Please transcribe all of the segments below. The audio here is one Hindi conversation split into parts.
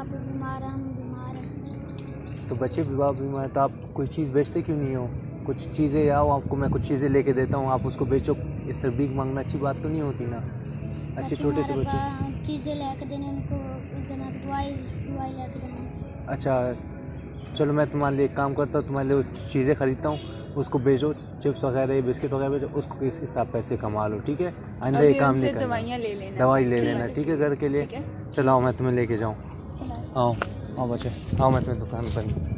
बाप बीमार है, हम बीमार हैं। तो बच्चे भी बाप बीमार है तो आप कोई चीज़ बेचते क्यों नहीं हो? कुछ चीज़ें आओ, आपको मैं कुछ चीज़ें लेके देता हूँ, आप उसको बेचो। इस तरह भीख मांगना अच्छी बात तो नहीं होती ना। अच्छे छोटे से बच्चे। चीज़ें लेके देने उनको, देना दवाई लेके देना। अच्छा चलो, मैं तुम्हारे लिए एक काम करता हूँ, तुम्हारे लिए चीज़ें खरीदता हूँ, उसको बेचो, चिप्स वगैरह बिस्किट वगैरह बेचो, उसको किस हिसाब पैसे कमा लो, ठीक है? आइंदा ये काम नहीं करना। दवाइयाँ ले लेना, दवाई ले लेना, ठीक है, घर के लिए। चलो आओ, मैं तुम्हें लेके जाऊँ। आओ आओ बच्चे, आओ मैं तुम्हें दुकान पर।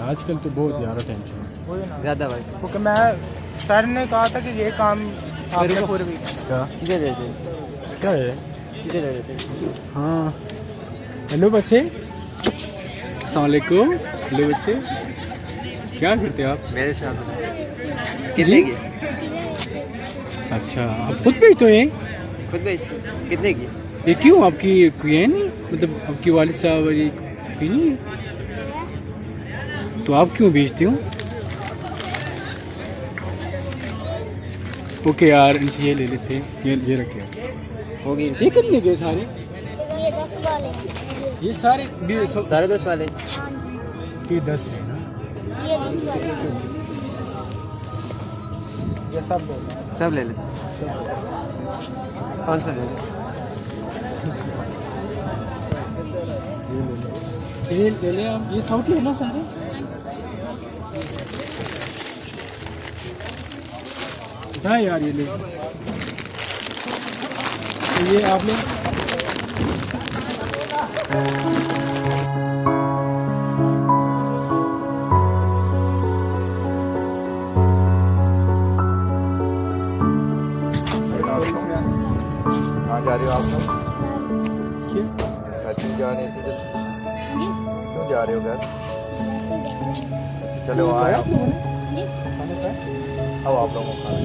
आजकल तो बहुत ज़्यादा टेंशन है ज़्यादा भाई, क्योंकि मैं सर ने कहा था कि ये काम आपने पूरे वीक चीज़ें दे दे, क्या है? चीज़ें दे देते। हाँ हेलो बच्चे, अस्सलाम वालेकुम। हेलो बच्चे, क्या करते हो आप? मेरे साथ कितने की? अच्छा, आप खुद बेचते हो ये? खुद बेचते? कितने की? ये क्यों, आपकी कोई है नहीं, मतलब आपकी वालिद साहब और ये कोई नहीं है? तो आप क्यों बेचते हो? ओके यार, इनसे ये ले लेते हैं, ये रखे हो गई। ये कितने के सारे? ये 10 वाले, ये सारे सारे 10 वाले। हाँ जी, ये 10 है ना? ये 20 वाले। ये सब बोल सब ले लेते। कौन सा ले लेते? ये ले ले आप, ये 100 के है ना सारे? हाँ यार ये ले, तो ये आप ले। कहाँ जा रहे हो आप लोग? क्या? घर क्यों जा रहे हो? जी, क्यों जा रहे हो घर? ऐसे जा रहे हैं। चलो आओ, जी, आओ आप लोगों को खाना।